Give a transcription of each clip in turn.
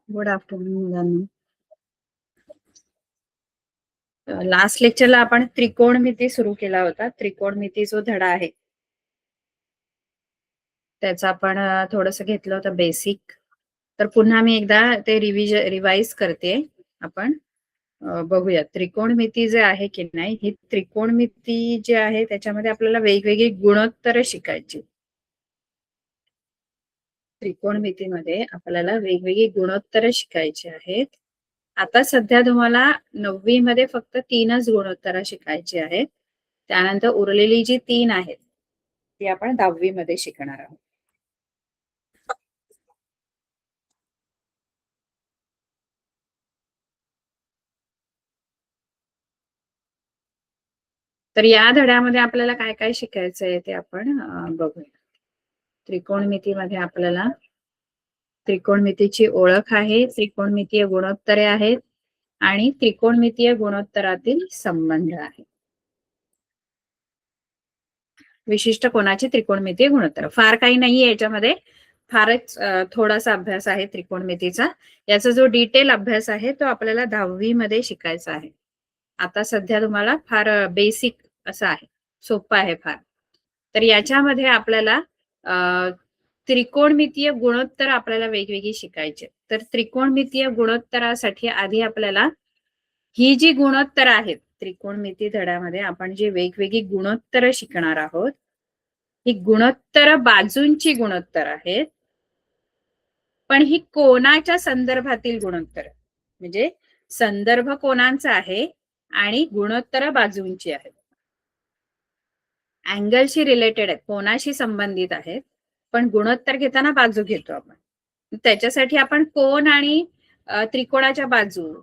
Good afternoon मुलांना. Last लेक्चरला आपण त्रिकोणमिती सुरू केला होता. त्रिकोणमिती जो धडा आहे त्याचा आपण थोडस घेतलं होतं बेसिक. तर पुन्हा मी एकदा ते रिवाइज करते. आपण बघूया त्रिकोणमिती जे आहे की नाही, ही त्रिकोणमिती जी आहे त्याच्यामध्ये आपल्याला वेगवेगळी गुणोत्तर शिकायची. त्रिकोणमितीमध्ये आपल्याला वेगवेगळी गुणोत्तर शिकायची आहेत. आता सध्या तुम्हाला 9वी मध्ये फक्त 3च गुणोत्तर शिकायची आहेत. त्यानंतर उरलेली जी 3 आहेत ती आपण 10वी मध्ये शिकणार आहोत. तर या धड्यामध्ये आपल्याला काय काय शिकायचं आहे ते आपण बघूया. त्रिकोणमितीमध्ये आपल्याला त्रिकोणमितीची ओळख आहे, त्रिकोणमितीय गुणोत्तरे आहेत आणि त्रिकोणमितीय गुणोत्तरातील संबंध आहे. विशिष्ट कोणाची त्रिकोणमितीय गुणोत्तर. फार काही नाहीये याच्यामध्ये, फारच थोडासा अभ्यास आहे त्रिकोणमितीचा. याचा जो डिटेल अभ्यास आहे तो आपल्याला 10वी मध्ये शिकायचा आहे. आता सध्या तुम्हाला फार बेसिक असं आहे, सोपं आहे फार. तर याच्यामध्ये आपल्याला त्रिकोणमितीय गुणोत्तर आपल्याला वेगवेगळी शिकायचे. तर त्रिकोणमितीय गुणोत्तरासाठी आधी आपल्याला ही जी गुणोत्तर आहेत त्रिकोणमिती धड्यामध्ये आपण जी वेगवेगळी गुणोत्तर शिकणार आहोत, ही गुणोत्तर बाजूंची गुणोत्तर आहेत. पण ही कोनाच्या संदर्भातील गुणोत्तर, म्हणजे संदर्भ कोनांचा आहे आणि गुणोत्तर बाजूंची आहेत. अँगलशी रिलेटेड आहेत, कोनाशी संबंधित आहेत, पण गुणोत्तर घेताना बाजू घेतो आपण. त्याच्यासाठी आपण कोन आणि त्रिकोणाच्या बाजू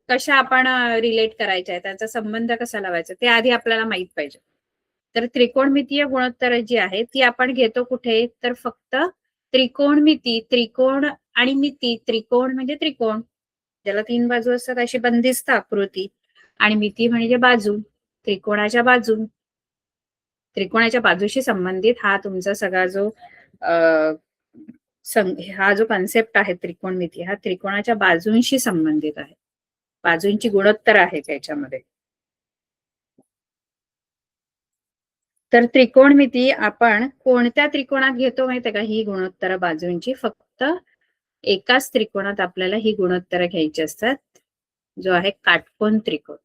कशा आपण रिलेट करायच्या, त्यांचा संबंध कसा लावायचा ते आधी आपल्याला माहित पाहिजे. तर त्रिकोणमितीय गुणोत्तर जी आहे ती आपण घेतो कुठे, तर फक्त त्रिकोणमिती, त्रिकोण आणि मिती. त्रिकोण म्हणजे त्रिकोण ज्याला 3 बाजू असतात अशी बंदिस्त आकृती, आणि मिती म्हणजे बाजू, त्रिकोणाच्या बाजू. त्रिकोणाच्या बाजूशी संबंधित हा तुमचा सगळा जो हा जो कन्सेप्ट आहे त्रिकोणमिती, हा त्रिकोणाच्या बाजूंशी संबंधित आहे. बाजूंची गुणोत्तर आहे त्याच्यामध्ये. तर त्रिकोणमिती आपण कोणत्या त्रिकोणात घेतो माहितीये का ही गुणोत्तर बाजूंची? फक्त एकाच त्रिकोणात आपल्याला ही गुणोत्तर घ्यायची असतात, जो आहे काटकोन त्रिकोण.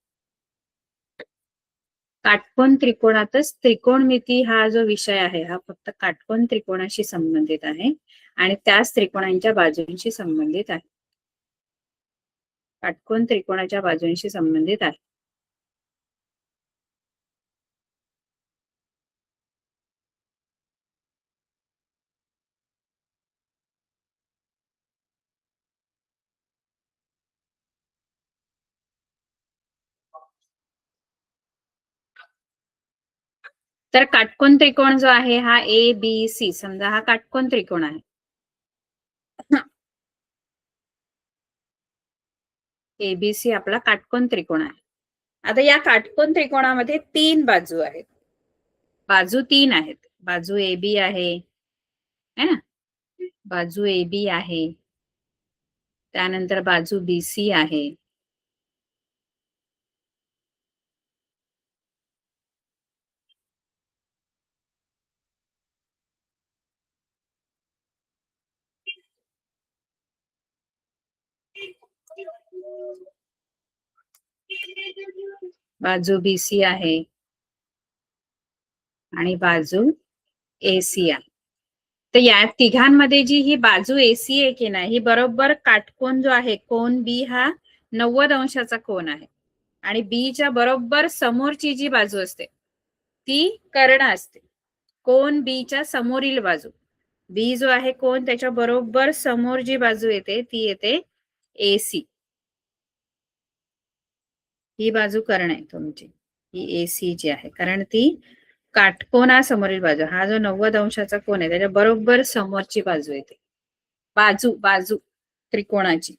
काटकोन त्रिकोणातच त्रिकोणमिती हा जो विषय आहे हा फक्त काटकोन त्रिकोणाशी संबंधित आहे आणि त्याच त्रिकोणांच्या बाजूंशी संबंधित आहे. काटकोन त्रिकोणाच्या बाजूंशी संबंधित आहे. तर काटकोन त्रिकोण जो आहे हा ABC, समजा हा काटकोन त्रिकोण आहे. ABC आपला काटकोन त्रिकोण आहे. आता या काटकोन त्रिकोणामध्ये 3 बाजू आहेत. बाजू 3 आहेत. बाजू AB आहे, है ना? बाजू AB आहे, त्यानंतर बाजू BC आहे, बाजू BC आहे आणि बाजू AC आहे. तर या तिघांमध्ये जी ही बाजू AC आहे की नाही, ही बरोबर काटकोन जो आहे, कोन B हा 90 अंशाचा कोन आहे आणि B च्या बरोबर समोरची जी बाजू असते ती कर्ण असते. कोन B च्या समोरील बाजू, B जो आहे कोन त्याच्या बरोबर समोर जी बाजू येते ती येते AC. ही बाजू कर्ण आहे तुमची, ही AC जी आहे, कारण ती काटकोनासमोरील बाजू, हा जो 90 अंशाचा कोन आहे त्याच्या बरोबर समोरची बाजू येते. बाजू बाजू त्रिकोणाची,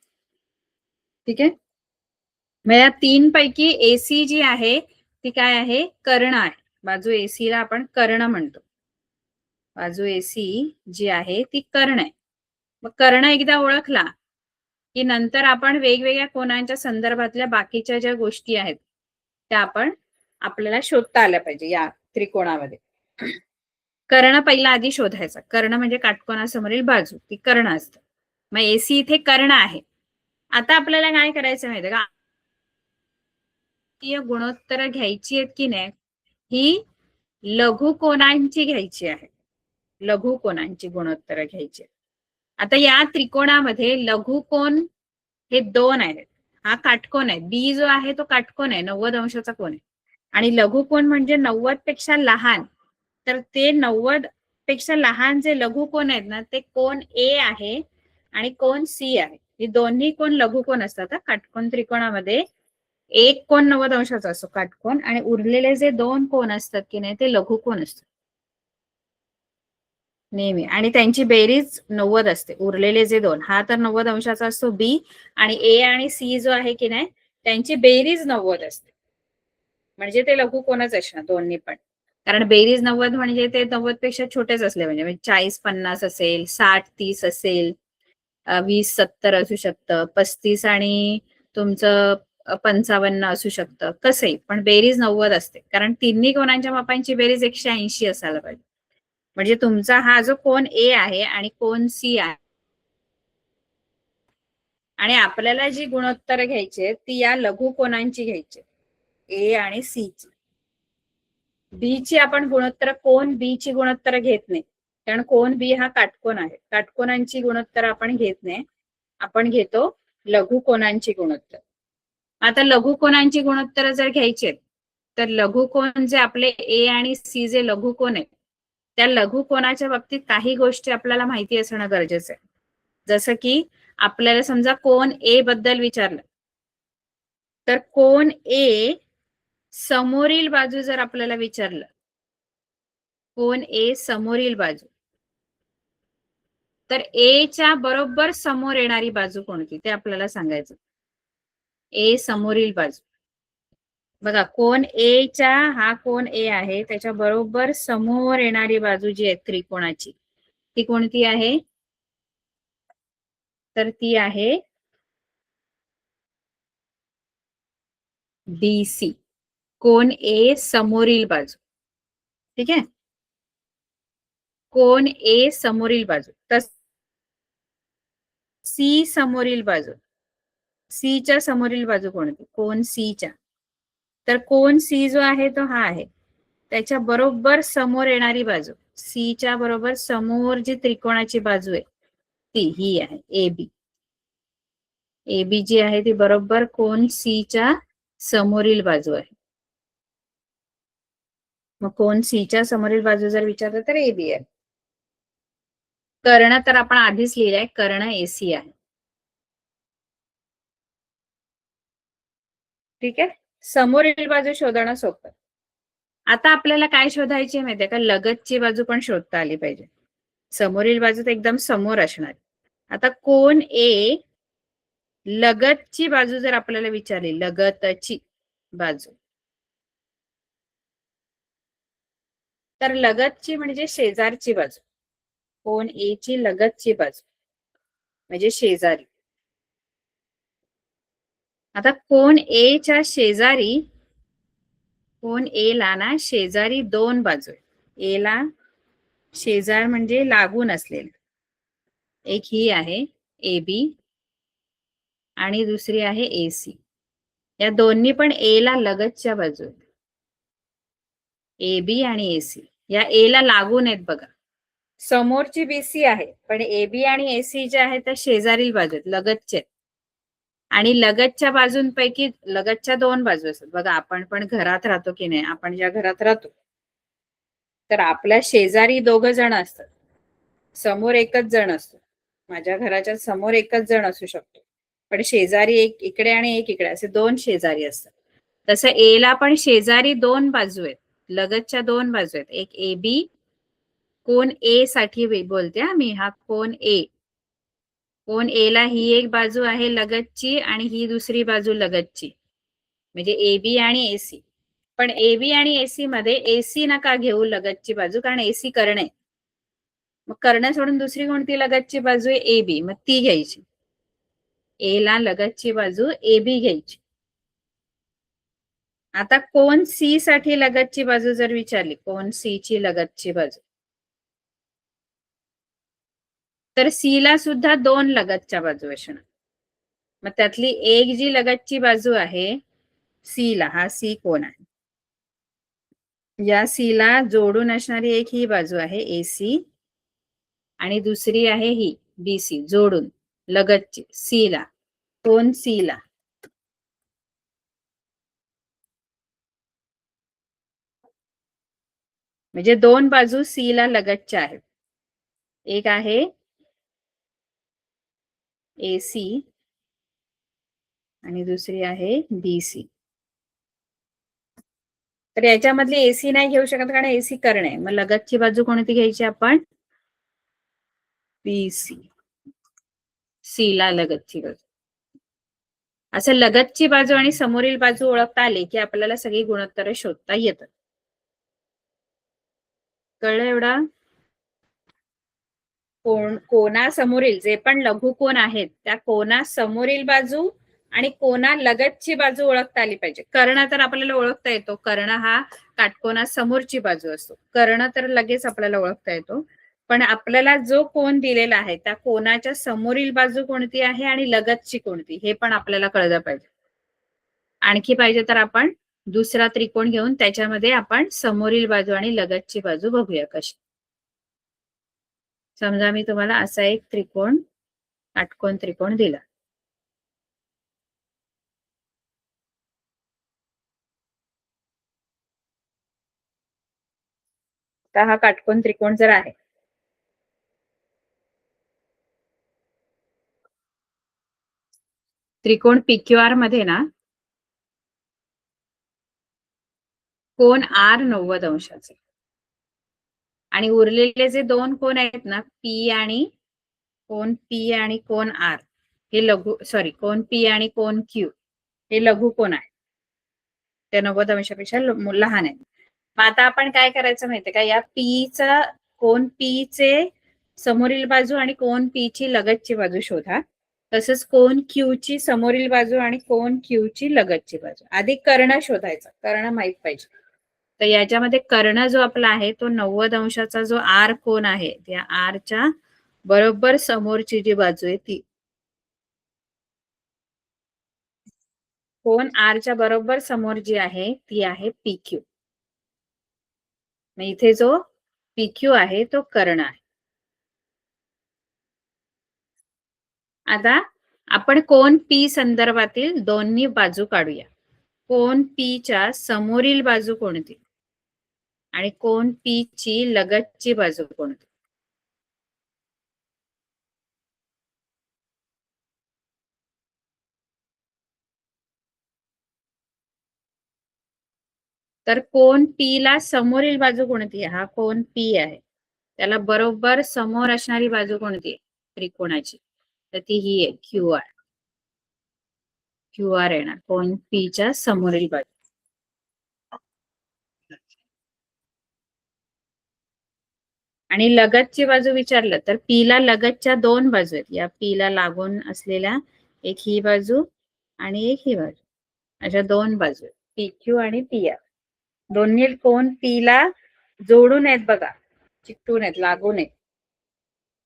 ठीक आहे. मग या 3 पैकी AC जी आहे ती काय आहे? कर्ण आहे. बाजू AC ला आपण कर्ण म्हणतो. बाजू AC जी आहे ती कर्ण आहे. मग कर्ण एकदा ओळखला की नंतर आपण वेगवेगळ्या कोनांच्या संदर्भातल्या बाकीच्या ज्या गोष्टी आहेत त्या आपण आपल्याला शोधता आल्या पाहिजे या त्रिकोणामध्ये. कर्ण पहिला आधी शोधायचा. कर्ण म्हणजे काटकोनासमोरील बाजू, ती कर्ण असतं. मग एसी इथे कर्ण आहे. आता आपल्याला काय करायचं माहितीये का, गुणोत्तर घ्यायची आहेत की नाही, ही लघुकोनांची घ्यायची आहे. लघुकोनांची गुणोत्तर घ्यायची. आता या त्रिकोणामध्ये लघुकोन हे 2 आहेत. हा काटकोन आहे. बी जो आहे तो काटकोन आहे, 90 अंशाचा कोन आहे. आणि लघुकोन म्हणजे 90 पेक्षा लहान. तर ते 90 पेक्षा लहान जे लघुकोन आहेत ना, ते कोन ए आहे आणि कोन सी आहे. हे दोन्ही कोन लघुकोन असतात. काटकोन त्रिकोणामध्ये एक कोन 90 अंशाचा असतो काटकोन, आणि उरलेले जे 2 कोन असतात की नाही ते लघुकोन असतात नेहमी, आणि त्यांची बेरीज 90 असते. उरलेले जे 2, हा तर 90 अंशाचा असतो बी, आणि ए आणि सी जो आहे की नाही त्यांची बेरीज 90 असते. म्हणजे ते लघुकोनच असणार दोन्ही पण, कारण बेरीज 90 म्हणजे ते 90 पेक्षा छोटेच असले म्हणजे 40-50 असेल, 60-30 असेल, 20-70 असू शकतं, 35 आणि तुमचं 55 असू शकतं, कसंही, पण बेरीज 90 असते. कारण तिन्ही कोनांच्या मापांची बेरीज 180 असायला पाहिजे. म्हणजे तुमचा हा जो कोन ए आहे आणि कोन सी आहे, आणि आपल्याला जी गुणोत्तर घ्यायची ती या लघुकोनांची घ्यायची, ए आणि सी ची. बी ची आपण गुणोत्तर, कोन बी ची गुणोत्तर घेत नाही, कारण कोन बी हा काटकोन आहे. काटकोनांची गुणोत्तर आपण घेत नाही, आपण घेतो लघुकोनांची गुणोत्तर. आता लघुकोनांची गुणोत्तर जर घ्यायची तर लघुकोन जे आपले ए आणि सी जे लघुकोन आहेत, त्या लघुकोनाच्या बाबतीत काही गोष्टी आपल्याला माहिती असणं गरजेचं आहे. जसं की आपल्याला समजा कोन ए बद्दल विचारलं, तर कोन ए समोरील बाजू जर आपल्याला विचारलं, कोन ए समोरील बाजू, तर ए च्या बरोबर समोर येणारी बाजू कोणती ते आपल्याला सांगायचं. ए समोरील बाजू बघा, कोन ए च्या, हा कोन ए आहे त्याच्या बरोबर समोर येणारी बाजू जी आहे त्रिकोणाची ती कोणती आहे, तर ती आहे बीसी, कोन ए समोरील बाजू. ठीक आहे, कोन ए समोरील बाजू. तर सी समोरील बाजू, सी च्या समोरील बाजू कोणती, कोन सी च्या. तर कोन सी जो आहे तो हा आहे, त्याच्या बरोबर समोर येणारी बाजू, सी च्या बरोबर समोर जी त्रिकोणाची बाजू आहे ती ही आहे ए बी. ए बी जी आहे ती बरोबर कोन सी च्या समोरील बाजू आहे. मग कोन सी च्या समोरील बाजू जर विचारलं तर ए बी आहे. कर्ण तर आपण आधीच लिहिलंय, कर्ण एसी आहे. ठीक आहे, समोरील बाजू शोधणं सोपं. आता आपल्याला काय शोधायची माहितीये का, लगतची बाजू पण शोधता आली पाहिजे. समोरील बाजू तर एकदम समोर असणार. आता कोन ए लगतची बाजू जर आपल्याला विचारली, लगतची बाजू, तर लगतची म्हणजे शेजारची बाजू. कोन ए ची लगतची बाजू म्हणजे शेजारी. आता कोन ए च्या शेजारी, कोन ए ला ना शेजारी 2 बाजू आहेत. ए ला शेजार म्हणजे लागून असलेले, एक ही आहे ए बी आणि दुसरी आहे ए सी. या दोन्ही पण ए ला लगतच्या बाजू आहेत, ए बी आणि ए सी. या ए ला लागून आहेत बघा. समोरची बीसी आहे, पण ए बी आणि ए सी जे आहेत त्या शेजारील बाजू आहेत, लगतचे. आणि लगतच्या बाजूंपैकी लगतच्या 2 बाजू असतात बघा. आपण पण घरात राहतो की नाही, आपण ज्या घरात राहतो तर आपल्या शेजारी 2 जण असतात, समोर एकच जण असतो. माझ्या घराच्या समोर एकच जण असू शकतो, पण शेजारी एक इकडे आणि एक इकडे असे 2 शेजारी असतात. तसं ए ला पण शेजारी 2 बाजू आहेत, लगतच्या 2 बाजू आहेत. एक ए बी, कोन ए साठी बोलते मी, हा कोन ए. कोन ए ला ही एक बाजू आहे लगतची आणि ही दुसरी बाजू लगतची, म्हणजे ए बी आणि एसी. पण ए बी आणि एसी मध्ये एसी नका घेऊ लगतची बाजू, कारण एसी कर्ण आहे. मग कर्ण सोडून दुसरी कोणती लगतची बाजू आहे, ए बी, मग ती घ्यायची. ए ला लगतची बाजू ए बी घ्यायची. आता कोन सी साठी लगतची बाजू जर विचारली, कोन सी ची लगतची बाजू, तर सी ला सुद्धा दोन लगतच्या बाजू असणार. मग त्यातली एक जी लगतची बाजू आहे सी ला, हा सी कोण आहे, या सी ला जोडून असणारी एक ही बाजू आहे एसी आणि दुसरी आहे ही बीसी, जोडून लगतची सी ला, कोन सी ला. म्हणजे दोन बाजू सी ला लगतच्या आहेत. एक आहे एसी आणि दुसरी आहे बीसी. तर याच्यामधली एसी नाही घेऊ शकत कारण एसी कर्ण आहे. मग लगतची बाजू कोणती घ्यायची आपण, बीसी, सी ला लगतची बाजू. असं लगतची बाजू आणि समोरील बाजू ओळखता आली की आपल्याला सगळी गुणोत्तरे शोधता येतात. कळलं एवढा? कोणासमोरील जे पण लघुकोन आहेत त्या कोणासमोरील बाजू आणि कोणा लगतची बाजू ओळखता आली पाहिजे. कर्ण तर आपल्याला ओळखता येतो, कर्ण हा काटकोनासमोरची बाजू असतो, कर्ण तर लगेच आपल्याला ओळखता येतो. पण आपल्याला जो कोन दिलेला आहे त्या कोनाच्या समोरील बाजू कोणती आहे आणि लगतची कोणती हे पण आपल्याला कळलं पाहिजे. आणखी पाहिजे तर आपण दुसरा त्रिकोण घेऊन त्याच्यामध्ये आपण समोरील बाजू आणि लगतची बाजू बघूया कशी. समजा मी तुम्हाला असा एक त्रिकोण, काटकोन त्रिकोण दिला. तर हा काटकोन त्रिकोण जर आहे, त्रिकोण पीक्यूआर मध्ये ना कोन आर 90 अंशाचे आणि उरलेले जे दोन कोन आहेत ना पी आणि कोन आर हे कोन पी आणि कोन क्यू हे लघु कोन आहे, ते 90 अंशापेक्षा लहान आहे. मग आता आपण काय करायचं माहितीये का, या पीचा कोन पी चे समोरील बाजू आणि कोन पी ची लगतची बाजू शोधा. तसंच कोन क्यू ची समोरील बाजू आणि कोन क्यू ची लगतची बाजू. आधी कर्ण शोधायचा, कर्ण माहित पाहिजे. तर याच्यामध्ये कर्ण जो आपला आहे तो 90 अंशाचा जो आर कोन आहे त्या आरच्या बरोबर समोरची जी बाजू आहे ती, कोन आरच्या बरोबर समोर जी आहे ती आहे पीक्यू. इथे जो पीक्यू आहे तो कर्ण आहे. आता आपण कोन पी संदर्भातील दोन्ही बाजू काढूया. कोन पी च्या समोरील बाजू कोणती आणि कोन पी ची लगतची बाजू कोणती. तर कोन पी ला समोरील बाजू कोणती आहे, हा कोन पी आहे, त्याला बरोबर समोर असणारी बाजू कोणती आहे त्रिकोणाची, तर ती ही आहे क्यू आर. क्यू आर येणार कोन पी च्या समोरील बाजू. आणि लगतची बाजू विचारलं तर पी ला लगतच्या दोन बाजू आहेत, या पी ला लागून असलेल्या एक ही बाजू आणि एक ही बाजू, अशा दोन बाजू आहेत पी क्यू आणि पी आर. दोन्ही कोन पी ला जोडून आहेत बघा, चिकटून आहेत, लागून आहेत.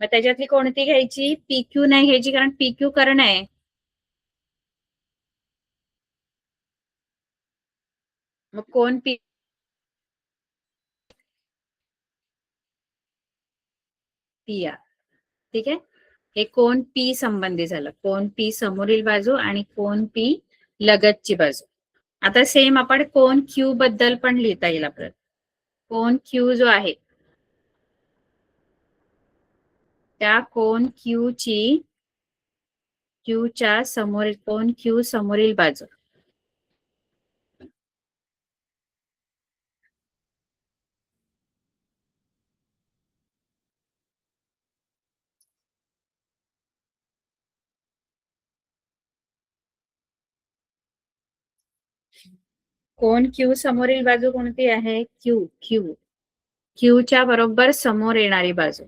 मग त्याच्यातली कोणती घ्यायची, पी क्यू नाही घ्यायची कारण पी क्यू कर्ण आहे. मग कोन पी पी आर, ठीक आहे. हे कोन पी संबंधी झालं, कोन पी समोरील बाजू आणि कोन पी लगतची बाजू. आता सेम आपण कोन क्यू बद्दल पण लिहिता येईल आपल्याला. कोन क्यू जो आहे त्या कोन क्यूच्या समोरील, कोन क्यू समोरील बाजू, कोन क्यू समोरील बाजू कोणती आहे, क्यू क्यू क्यूच्या बरोबर समोर येणारी बाजू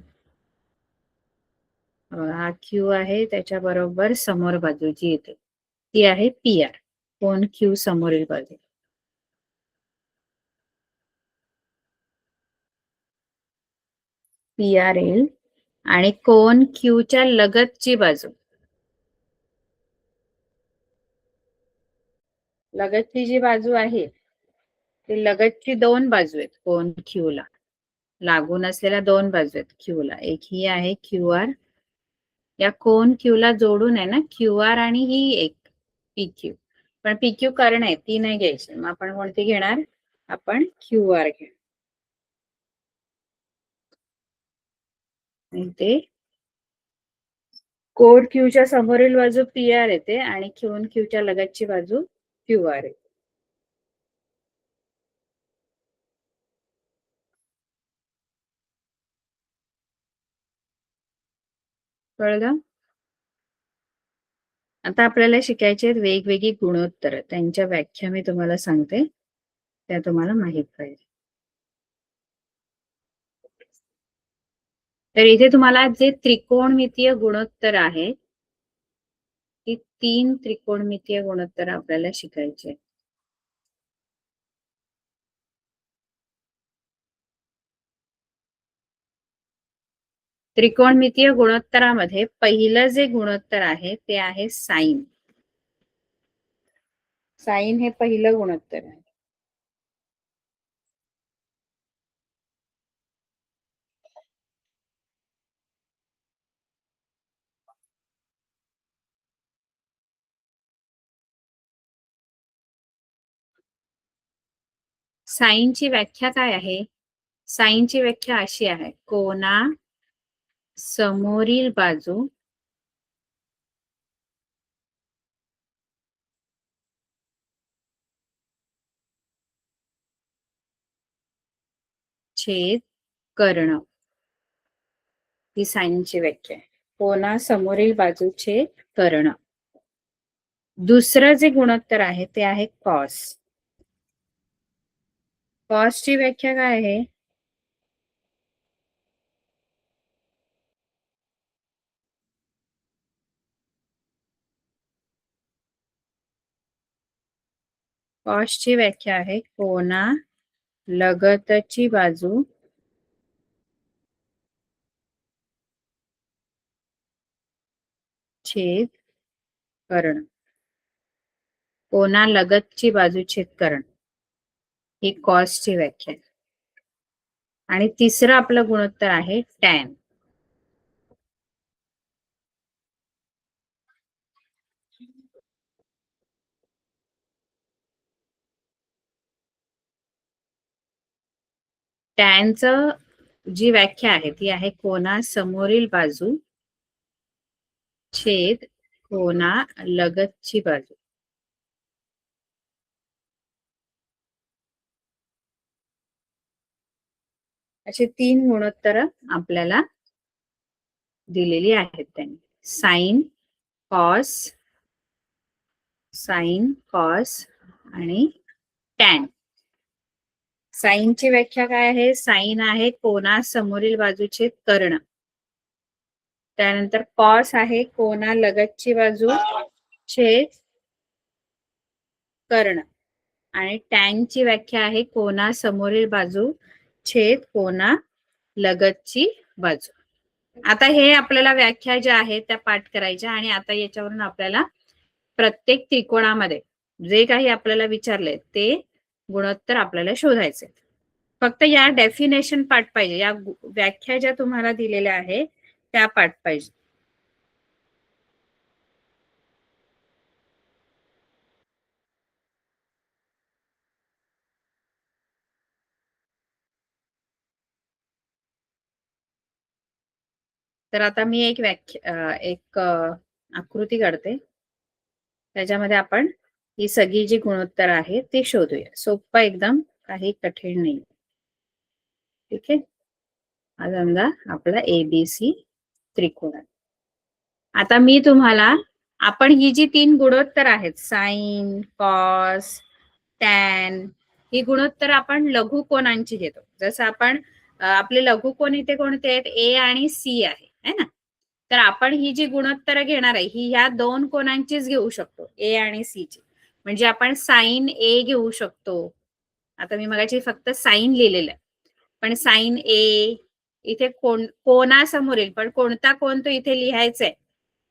हा क्यू आहे, त्याच्याबरोबर समोर बाजू जी येते ती आहे पी आर. कोन क्यू समोरील बाजू. पी आर येईल आणि कोन क्यूच्या लगतची बाजू. लगतची जी बाजू आहे ती लगतची दोन बाजू आहेत कोन क्यू ला. लागून असलेल्या दोन बाजू आहेत क्यू ला. एक ही आहे क्यू आर. या कोन क्यू ला जोडून आहे ना क्यू आर आणि ही एक पी क्यू. पण पी क्यू कर्ण आहे ती नाही घ्यायची. मग आपण कोणती घेणार? आपण क्यू आर घेणार. आणि ते कोड क्यूच्या समोरील बाजू पी आर येते आणि कोन क्यूच्या लगतची बाजू क्यू आर येते. कळलं? आता आपल्याला शिकायचे आहेत वेगवेगळी गुणोत्तर. त्यांच्या व्याख्या मी तुम्हाला सांगते, त्या तुम्हाला माहित पाहिजे. तर इथे तुम्हाला जे त्रिकोणमितीय गुणोत्तर आहे ती 3 त्रिकोणमितीय गुणोत्तर आपल्याला शिकायचे. त्रिकोणमितीय गुणोत्तरामध्ये पहिलं जे गुणोत्तर आहे ते आहे साइन. साइन हे पहिलं गुणोत्तर आहे. साइनची व्याख्या काय आहे? साइनची व्याख्या अशी आहे, कोना समोरील बाजू छेद कर्ण. ही साइनची व्याख्या आहे. कोना समोरील बाजू छेद कर्ण. दुसरं जे गुणोत्तर आहे ते आहे कॉस. कॉसची व्याख्या काय आहे? कॉसची व्याख्या आहे कोना लगतची बाजू छेद कर्ण. कोना लगतची बाजू छेद कर्ण ही कॉसची व्याख्या आहे. आणि तिसरं आपलं गुणोत्तर आहे टॅन. टॅनचं जी व्याख्या आहे ती आहे कोना समोरील बाजू छेद कोना लगतची बाजू. अशी 3 गुणोत्तर आपल्याला दिलेली आहेत त्यांनी. साइन, कॉस, साइन, कॉस आणि टॅन. साइनची व्याख्या काय आहे? साइन आहे कोना समोरील बाजूचे कर्ण. त्यानंतर कॉस आहे कोना लगतची बाजू छेद कर्ण. आणि टॅनची व्याख्या आहे कोना समोरील बाजू छेद कोना लगतची बाजू. आता हे आपल्याला व्याख्या ज्या आहेत त्या पाठ करायच्या आणि आता याच्यावरून आपल्याला प्रत्येक त्रिकोणामध्ये जे काही आपल्याला विचारले ते गुणोत्तर आपल्याला शोधायचे. फक्त या डेफिनेशन पाठ पाहिजे. या व्याख्या ज्या तुम्हाला दिलेल्या आहे त्या पाठ पाहिजे. तर आता मी एक आकृती काढते. त्याच्यामध्ये आपण ही सगळी जी गुणोत्तर आहे ते शोधूया. सोपं एकदम, काही कठीण नाही. ठीक आहे. हा समजा आपला एबीसी त्रिकोण आहे. आता मी तुम्हाला आपण ही जी 3 गुणोत्तर आहेत साइन, कॉस, टॅन, ही गुणोत्तर आपण लघुकोनांची घेतो. जसं आपण आपले लघुकोन इथे कोणते आहेत? ए आणि सी आहे है ना. तर आपण ही जी गुणोत्तर घेणार आहे ही ह्या दोन कोनांचीच घेऊ शकतो, ए आणि सी ची. म्हणजे आपण साइन ए घेऊ शकतो. आता मी मगाची फक्त साइन लिहिलेलं आहे, पण साइन ए इथे कोणासमोरील, पण कोणता कोण तो इथे लिहायचा आहे.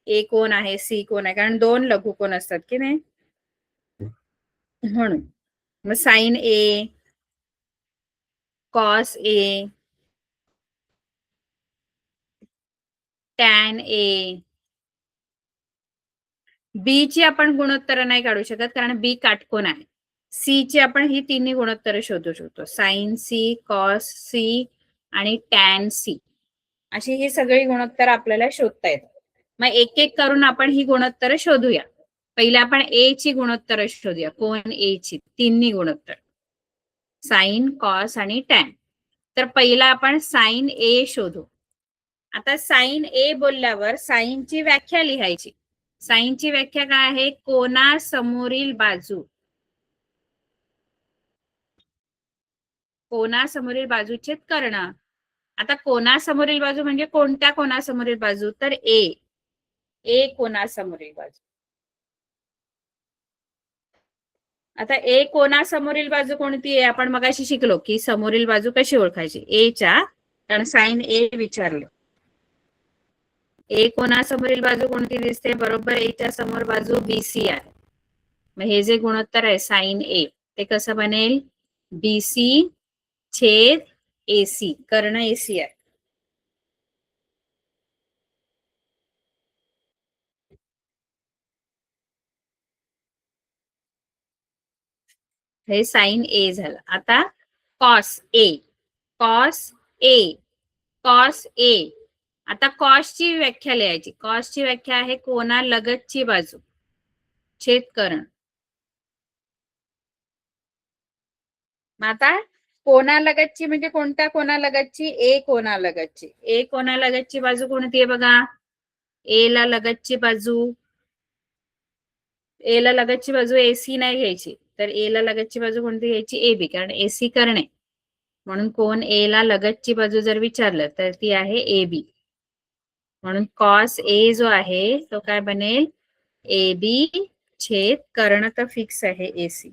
ए कोण आहे, सी कोण आहे, कारण दोन लघुकोन असतात की नाही, म्हणून मग sign A, cos A, tan A. बी ची आपण गुणोत्तर नाही काढू शकत कारण बी काटकोन आहे. सी ची आपण ही तिन्ही गुणोत्तर शोधू शकतो, साइन सी, कॉस सी आणि टॅन सी. अशी ही सगळी गुणोत्तर आपल्याला शोधता येतात. मग एक एक करून आपण ही गुणोत्तर शोधूया. पहिले आपण ए ची गुणोत्तर शोधूया. कोण ए ची तिन्ही गुणोत्तर, साइन, कॉस आणि टॅन. तर पहिला आपण साइन ए शोधू. आता साइन ए बोलल्यावर साइनची व्याख्या लिहायची. साइनची व्याख्या काय आहे, कोणासमोरील बाजू. कोणासमोरील बाजूचे कर्ण. आता कोणासमोरील बाजू म्हणजे कोणत्या कोणासमोरील बाजू, तर ए कोणासमोरील बाजू. आता ए कोणासमोरील बाजू कोणती आहे, आपण मगाशी शिकलो की समोरील बाजू कशी ओळखायची, ए च्या, कारण साइन ए विचारले. ए कोणासमोरील बाजू कोणती दिसते, बरोबर ए च्या समोर बाजू बीसी आहे. मग हे जे गुणोत्तर आहे साइन ए, ते कसं बनेल, बीसी छेद एसी, कर्ण एसी आहे. हे साइन ए झालं. आता cos A, cos A, cos A. आता कॉसची व्याख्या लिहायची. कॉसची व्याख्या आहे कोणालगतची बाजू छेद कर्ण. मग आता कोणालगतची म्हणजे कोणत्या कोणालगतची, ए कोणालगतची. ए कोणालगतची बाजू कोणती आहे बघा, ए ला लगतची बाजू, ए ला लगतची बाजू एसी नाही घ्यायची, तर ए ला लगतची बाजू कोणती घ्यायची, ए बी, कारण एसी करणे. म्हणून कोण ए ला लगतची बाजू जर विचारलं तर ती आहे ए बी. म्हणून कॉस ए जो आहे तो काय बनेल, ए बी छेद कर्ण तर फिक्स आहे एसी.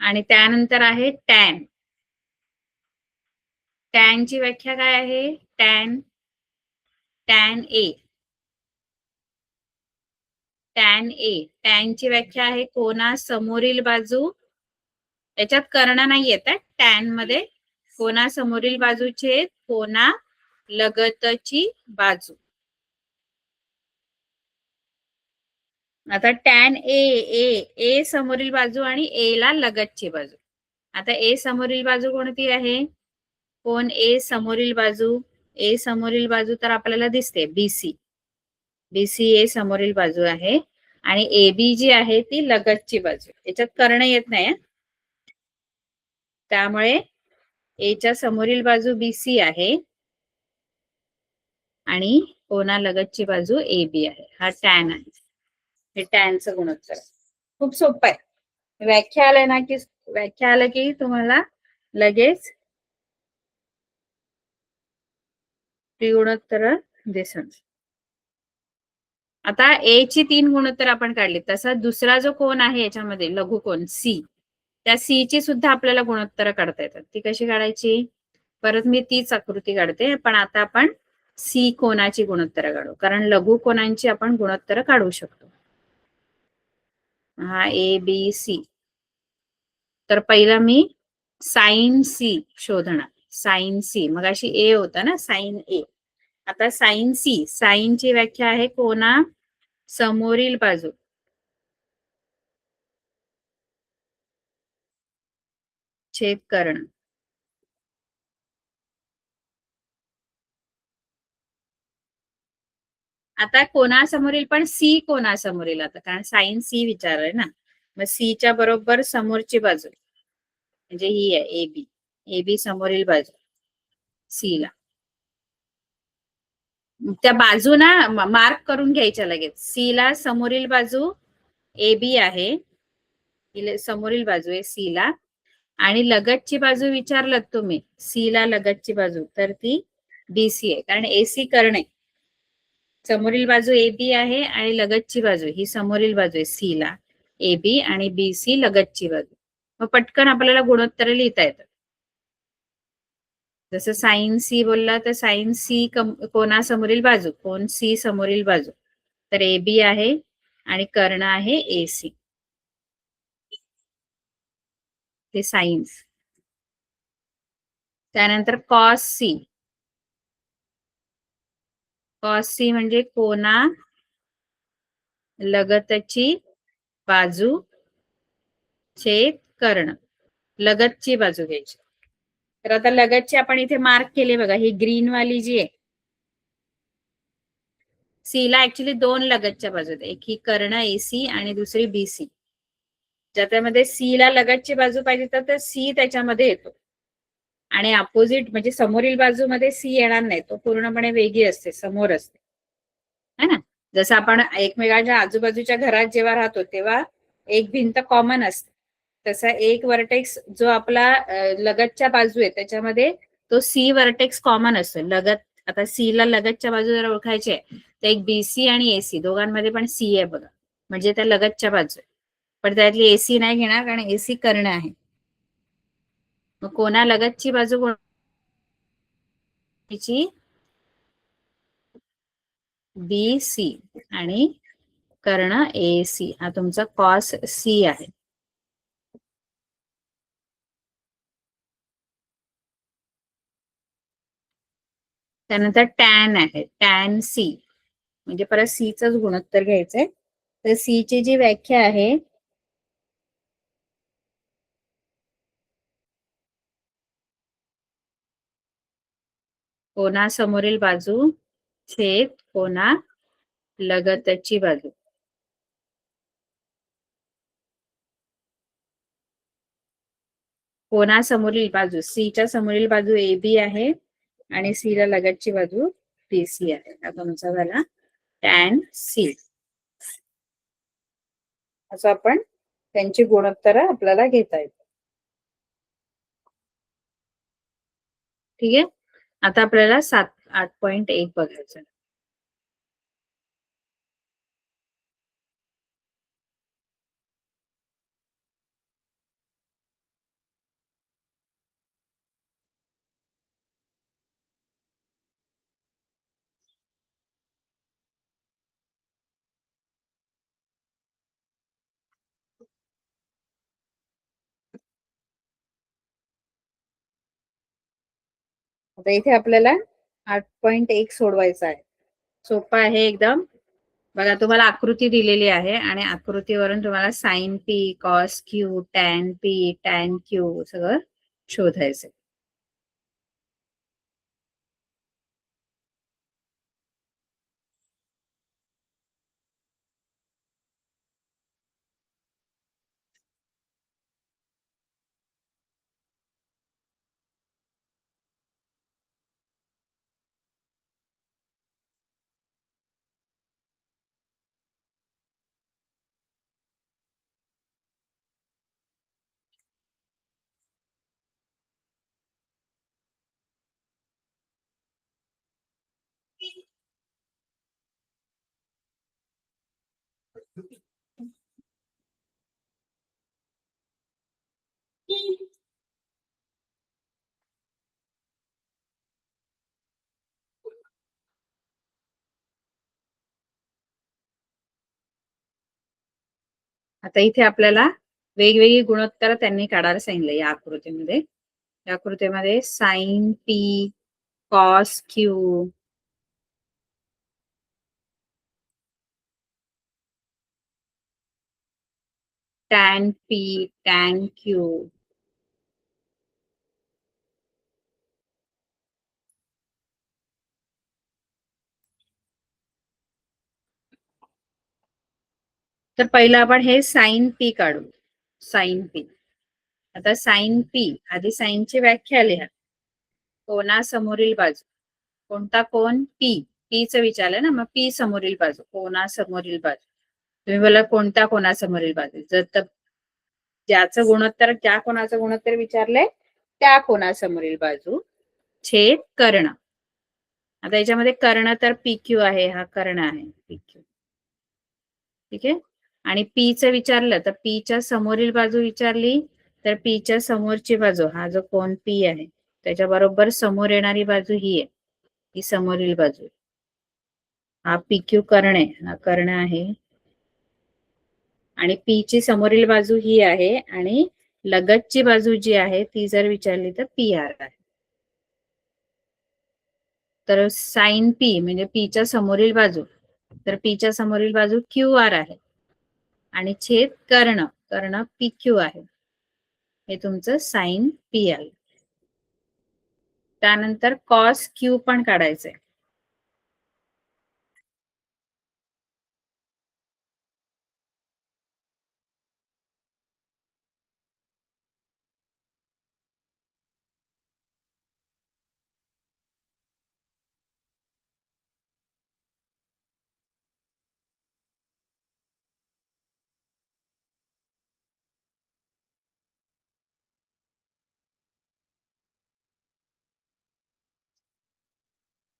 आणि त्यानंतर आहे टॅन. टॅन ची व्याख्या काय आहे, tan, tan A, tan A. Tan ची व्याख्या आहे कोणासमोरील बाजू, त्याच्यात कर्ण नाही येत टॅन मध्ये, कोणासमोरील बाजूचे कोणा लगतची बाजू. आता टॅन ए, ए समोरील बाजू आणि ए ला लगतची बाजू. आता ए समोरील बाजू कोणती आहे, कोण ए समोरील बाजू, ए समोरील बाजू तर आपल्याला दिसते बीसी, बीसी ए समोरील बाजू आहे. आणि ए बी जी आहे ती लगतची बाजू, याच्यात कर्ण येत नाही. त्यामुळे ए च्या समोरील बाजू बीसी आहे आणि कोणालगतची बाजू ए बी आहे. हा टॅन आहे, हे टॅनचं गुणोत्तर. खूप सोपं आहे. व्याख्या आलं ना की, व्याख्या आलं की तुम्हाला लगेच गुणोत्तर दिसन. आता ए ची 3 गुणोत्तर आपण काढली, तसा दुसरा जो कोण आहे याच्यामध्ये लघुकोन सी, त्या सी ची सुद्धा आपल्याला गुणोत्तर काढता येतात. ती कशी काढायची, परत मी तीच आकृती काढते, पण आता आपण सी कोणाची गुणोत्तर काढू, कारण लघुकोनांची आपण गुणोत्तर काढू शकतो. हा ए बी सी. तर पहिला मी साइन सी शोधणार, साइन सी, मग अशी ए होता ना साइन ए. आता साइन सी, साइन ची व्याख्या आहे कोणा समोरील बाजू छेद कर्ण. आता कोणासमोरील पण सी कोणासमोरील, आता कारण साइन सी विचारलंय ना, मग सी च्या बरोबर समोरची बाजू म्हणजे ही आहे ए बी, ए बी समोरील बाजू सी ला. त्या बाजू ना मार्क करून घ्यायच्या लगेच. सी ला समोरील बाजू ए बी आहे, समोरील बाजू आहे सी ला, आणि लगतची बाजू विचारलं तुम्ही सी ला लगतची बाजू, तर ती बीसी आहे, कारण एसी कर्ण आहे. समोरील बाजू ए बी आहे आणि लगतची बाजू ही समोरील बाजू आहे सी ला, ए बी आणि बी सी लगतची बाजू. मग पटकन आपल्याला गुणोत्तर लिहिता येतं. जसं साइन सी बोलला तर साइन सी कोणासमोरील बाजू, कोण सी समोरील बाजू, तर ए बी आहे आणि कर्ण आहे ए सी, ते सायन्स. त्यानंतर कॉस सी, कॉस सी म्हणजे कोणा लगतची बाजू छेद कर्ण, लगतची बाजू घ्यायची. तर आता लगतची आपण इथे मार्क केले बघा, ही ग्रीन वाली जी आहे, सी ला ऍक्च्युली दोन लगतच्या बाजू आहेत, एक ही कर्ण एसी आणि दुसरी बीसी. ज्याच्यामध्ये सी ला लगतची बाजू पाहिजे तर सी त्याच्यामध्ये येतो, आणि अपोजिट म्हणजे समोरील बाजूमध्ये सी येणार नाही, तो पूर्णपणे वेगळी असते, समोर असते, है ना. जसं आपण एकमेकांच्या आजूबाजूच्या घरात जेव्हा राहतो तेव्हा एक भिंत कॉमन असते, तसा एक वर्टेक्स जो आपला लगतच्या बाजू आहे त्याच्यामध्ये तो सी वर्टेक्स कॉमन असतो लगत. आता सी ला लगतच्या बाजू जर ओळखायचे तर एक बीसी आणि एसी दोघांमध्ये पण सी आहे बघा, म्हणजे त्या लगतच्या बाजू आहे, पण त्यातली एसी नाही घेणार कारण एसी कर्ण आहे. मग कोणा लगतची बाजू कोणाची, बी सी आणि कर्ण ए सी, हा तुमचा कॉस सी आहे. त्यानंतर टॅन आहे, टॅन सी म्हणजे परत सीच गुणोत्तर घ्यायचंय. तर सी ची जी व्याख्या आहे, कोणासमोरील बाजू छेद कोणा लगतची बाजू. कोणासमोरील बाजू, सी च्या समोरील बाजू ए बी आहे आणि सी ला लगतची बाजू बी सी आहे. आता तुमचा झाला टॅन सी. असं आपण त्यांची गुणोत्तर आपल्याला घेता येतात. ठीक आहे. आता आपल्याला 8.1 बघायचं. आता इथे आपल्याला 8.1 सोडवायचा आहे. सोपं आहे एकदम. बघा तुम्हाला आकृती दिलेली आहे आणि आकृतीवरून तुम्हाला sine P, cos Q, tan P, tan Q सगळं शोधायचं. आता इथे आपल्याला वेगवेगळी गुणोत्तर त्यांनी काढायला सांगितलं या आकृतीमध्ये. या आकृतीमध्ये sine P, cos Q, tan P, tan Q, तर पहिलं आपण हे साइन पी काढू. Sine P. आता साइन पी, आधी साइनची व्याख्या लिहा. कोणासमोरील बाजू, कोणता कोण पी, पीचं विचारलं ना, मग पी समोरील बाजू, कोणासमोरील बाजू. तुम्ही बोला कोणत्या कोणासमोरील बाजू, जर तर ज्याचं गुणोत्तर, ज्या कोणाचं गुणोत्तर विचारलंय त्या कोणासमोरील बाजू छेद कर्ण. आता याच्यामध्ये कर्ण तर PQ आहे, हा कर्ण आहे PQ. ठीक आहे. आणि पीचं विचारलं तर पीच्या समोरील बाजू विचारली तर पीच्या समोरची बाजू, हा जो कोण पी आहे त्याच्या बरोबर समोर येणारी बाजू ही आहे, ही समोरील बाजू. हा PQ कर्ण आहे, हा कर्ण आहे. आणि पी ची समोरील बाजू ही आहे आणि लगतची बाजू जी आहे ती जर विचारली तर PR आहे. तर साइन पी म्हणजे पीच्या समोरील बाजू, तर पीच्या समोरील बाजू QR आहे आणि छेद कर्ण, कर्ण PQ आहे. हे तुमचं साइन पी आहे. त्यानंतर कॉस क्यू पण काढायचंय.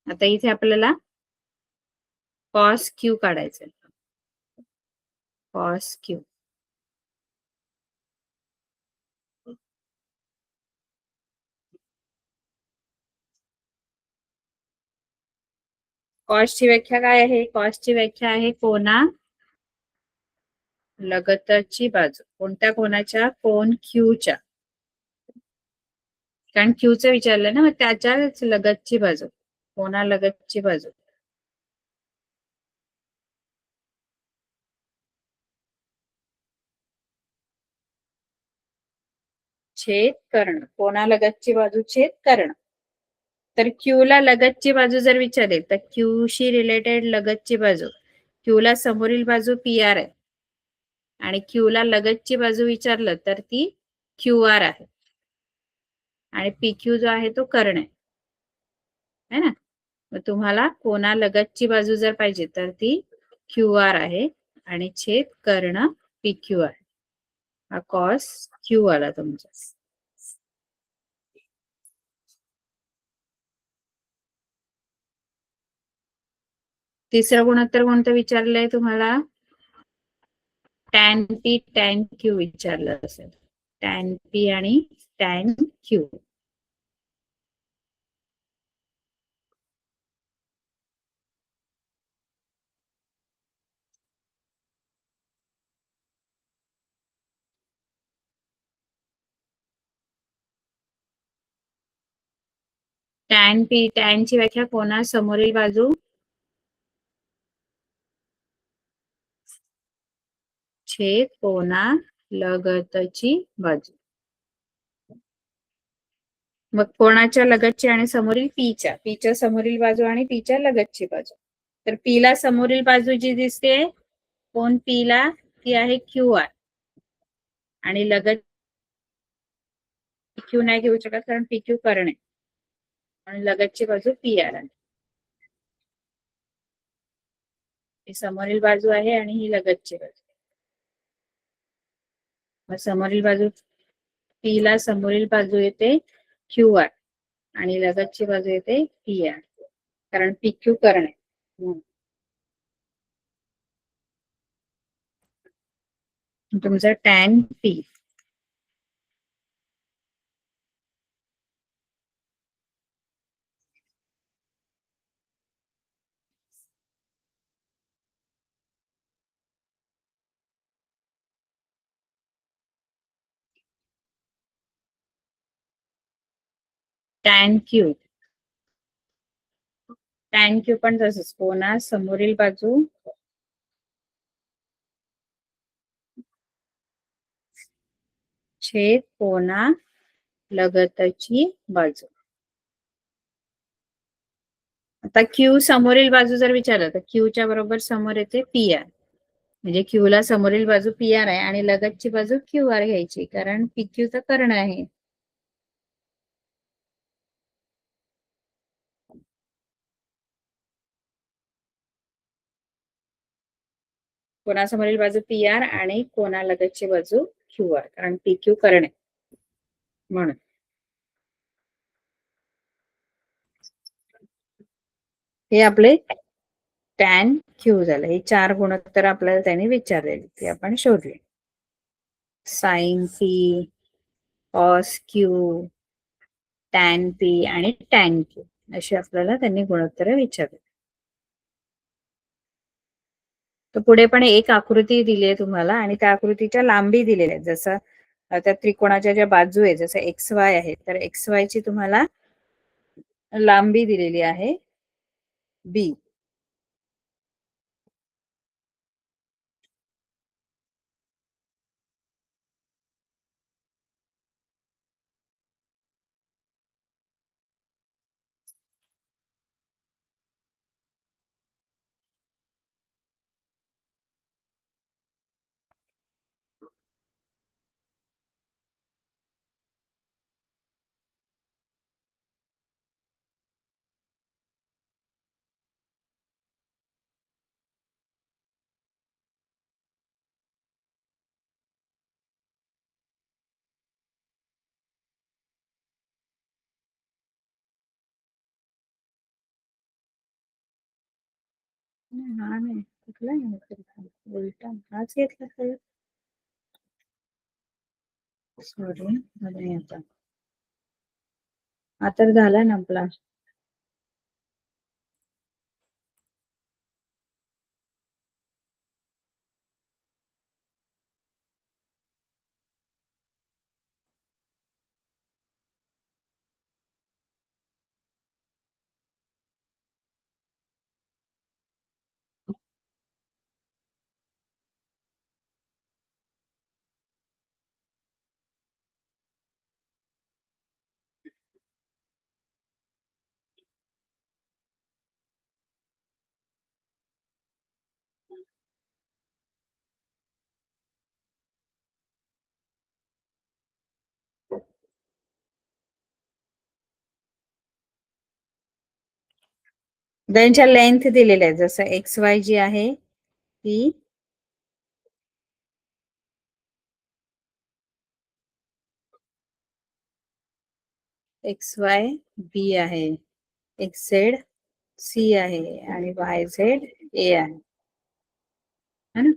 आता इथे आपल्याला कॉस क्यू काढायचंय. Cos Q. कॉसची व्याख्या काय आहे? कॉसची व्याख्या आहे कोना लगतची बाजू. कोणत्या कोणाच्या? कोन क्यूच्या. कारण क्यूचं विचारलं ना, मग त्याच्याच लगतची बाजू, कोणा लगतची बाजू. छेद कर्ण, कोणा लगतची बाजू छेद कर्ण. तर क्यू ला लगतची बाजू जर विचारली तर क्यू शी रिलेटेड लगतची बाजू, क्यू ला समोरील बाजू PR आहे आणि क्यू ला लगतची बाजू विचारलं तर ती QR आहे आणि PQ जो आहे तो कर्ण आहे ना. मग तुम्हाला कोणा लगतची बाजू जर पाहिजे तर ती QR आहे आणि छेद कर्ण PQ आहे. हा कॉस क्यू आला तुमचा. तिसरं गुणोत्तर कोणतं विचारलंय तुम्हाला? टॅन पी टॅन क्यू विचारलं असेल. टॅन पी आणि tan Q. Tan P, tan ची व्याख्या कोणा समोरील बाजू छेद कोणा लगतची बाजू. मग कोणाच्या लगतची आणि समोरील पीच्या समोरील बाजू आणि पीच्या लगतची बाजू. तर पी ला समोरील बाजू जी दिसते कोण पी ला, ती आहे QR आणि लगत क्यू नाही घेऊ शकत कारण PQ कर्ण आहे आणि लगतची बाजू PR आहे. ही समोरील बाजू आहे आणि ही लगतची बाजू. मग समोरील बाजू पी ला समोरील बाजू येते QR आणि लगतची बाजू येते PR कारण PQ कर्ण आहे. तुमचा tan P. Tan Q. Tan Q पण तसंच, कोणा समोरील बाजू छेद कोणा लगतची बाजू. आता क्यू समोरील बाजू जर विचारलं तर क्यूच्या बरोबर समोर येते PR. म्हणजे क्यू ला समोरील बाजू PR आहे आणि लगतची बाजू QR घ्यायची कारण PQ चं कर्ण आहे. कोणासमोरील बाजू पी आर आणि कोणालगतची बाजू क्यू आर, कारण पी क्यू करणे म्हणून. हे आपले टॅन क्यू झालं. हे 4 गुणोत्तर आपल्याला त्यांनी विचारलेली, ते आपण शोधले. Sine P, cos Q, tan P आणि टॅन क्यू अशी आपल्याला त्यांनी गुणोत्तर विचारले. तर पुढे पण एक आकृती दिली आहे तुम्हाला आणि त्या आकृतीच्या लांबी दिलेल्या आहेत. जसं त्या त्रिकोणाच्या ज्या बाजू आहे, जसं एक्स वाय आहे, तर एक्स वाय ची तुम्हाला लांबी दिलेली आहे बी. हा नाही कुठला उलटा हाच घेतला तर सॉरी नाही आता. हा तर झाला ना आपला. त्यांच्या लेंथ दिलेल्या आहे. जसं एक्स वाय जी आहे ती एक्स वाय बी आहे, एक्स झेड सी आहे आणि वाय झेड ए आहे, है ना.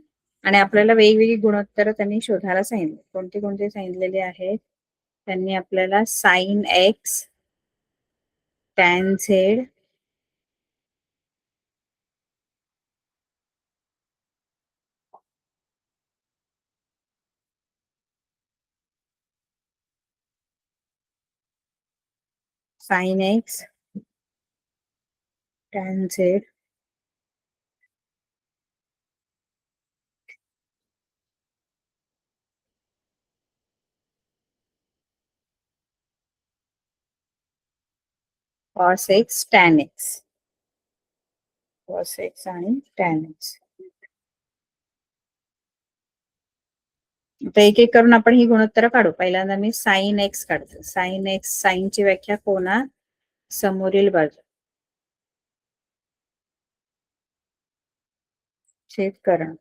आणि आपल्याला वेगवेगळी गुणोत्तर त्यांनी शोधायला सांगितले. कोणते कोणते सांगितलेले आहेत त्यांनी आपल्याला? Sine X, tan Z, sine X, tan Z, cos X, tan X, cos X आणि टॅन एक्स. आता एक एक करून आपण ही गुणोत्तर काढू. पहिल्यांदा मी साइन एक्स काढते. साइन एक्स, साइनची व्याख्या कोणा समोरील बाजू छेद करण.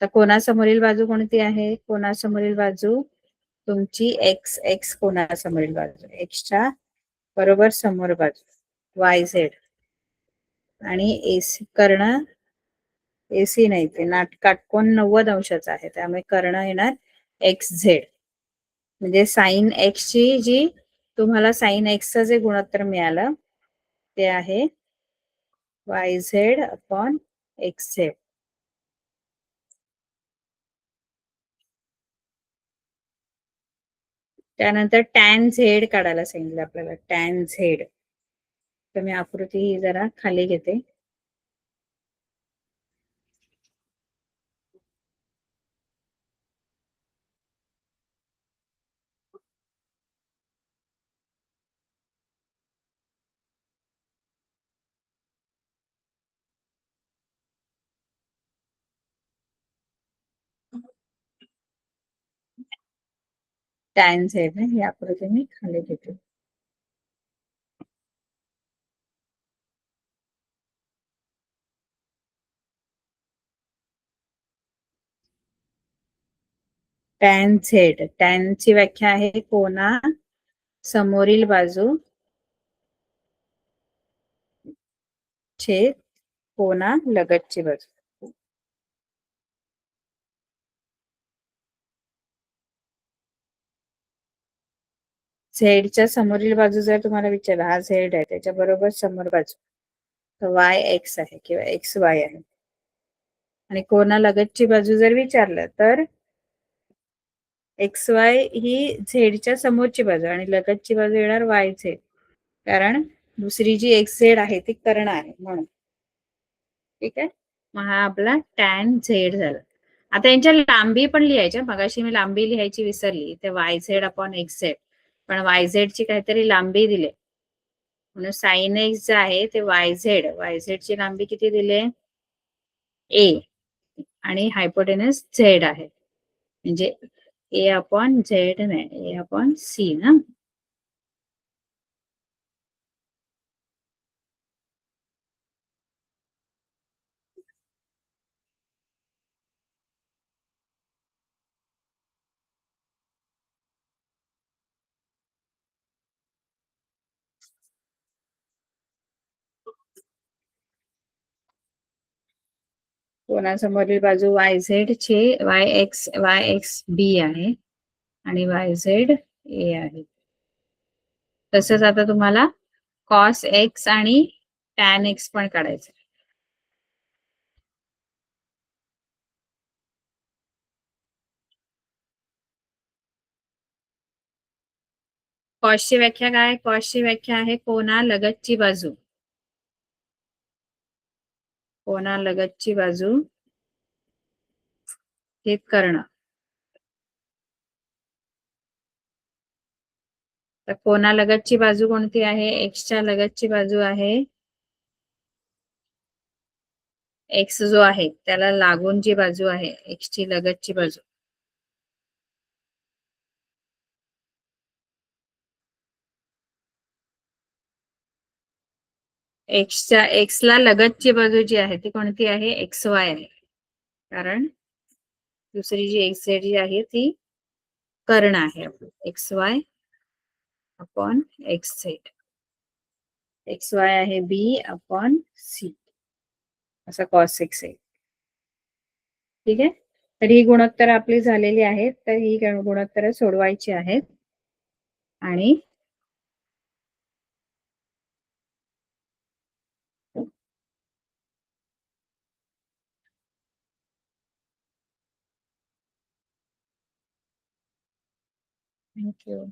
तर कोणासमोरील बाजू कोणती आहे? कोणासमोरील बाजू तुमची एक्स, एक्स कोणासमोरील बाजू, एक्सच्या बरोबर समोर बाजू वाय झेड. आणि एसी कर्ण, एसी नाही ते काटकोन 90 अंशाचा आहे, त्यामुळे कर्ण येणार एक्स झेड. म्हणजे साइन एक्स ची जी तुम्हाला साइन एक्सचं जे गुणोत्तर मिळालं ते आहे Y Z upon x Z. त्यानंतर टॅन झेड काढायला सांगितलं आपल्याला, टॅन झेड. तर मी आकृती ही जरा खाली घेते. टॅन झेड ही आकृती मी खाली घेते. टॅन झेड, टॅनची व्याख्या आहे कोना समोरील बाजू छेद कोना लगतची बाजू. झेडच्या समोरील बाजू जर तुम्हाला विचारला, हा झेड आहे त्याच्या बरोबर समोर बाजू वाय एक्स आहे किंवा एक्स वाय आहे, आणि कोना लगतची बाजू जर विचारलं तर एक्स वाय ही झेडच्या समोरची बाजू आणि लगतची बाजू येणार वाय झेड, कारण दुसरी जी एक्स झेड आहे ती कर्ण आहे म्हणून. ठीक आहे, मग हा आपला टॅन झेड झाला. आता यांच्या लांबी पण लिहायच्या, मगाशी मी लांबी लिहायची विसरली, ते Y Z upon x Z, पण वाय झेड ची काहीतरी लांबी दिली म्हणून साइन एक्स जे आहे ते वाय झेड ची लांबी किती दिली ए, आणि हायपोटेनस झेड आहे, म्हणजे ए अपॉन झेड नाही, ए अपॉन सी ना. कोणासमोरील बाजू वाय झेड चे वाय एक्स बी आहे आणि वाय झेड ए आहे. तसंच आता तुम्हाला कॉस एक्स आणि टॅन एक्स पण काढायचं. कॉसची व्याख्या काय? कॉसची व्याख्या आहे कोना लगतची बाजू, कोना लगतची बाजू हे कर्ण. तर कोना लगतची बाजू कोणती आहे? एक्सच्या लगतची बाजू आहे, एक्स जो आहे त्याला लागून जी बाजू आहे एक्सची लगतची बाजू, एक्सला लगतची बाजू जी आहे ती कोणती आहे? एक्स वाय आहे, कारण दुसरी जी एक्स झेड जी आहे ती कर्ण आहे. X Y upon x Z, x Y आहे बी अपॉन सी, असा कॉस एक्स आहे. ठीक आहे, तर ही गुणोत्तर आपली झालेली आहेत. तर ही गुणोत्तर सोडवायची आहेत आणि थँक्यू.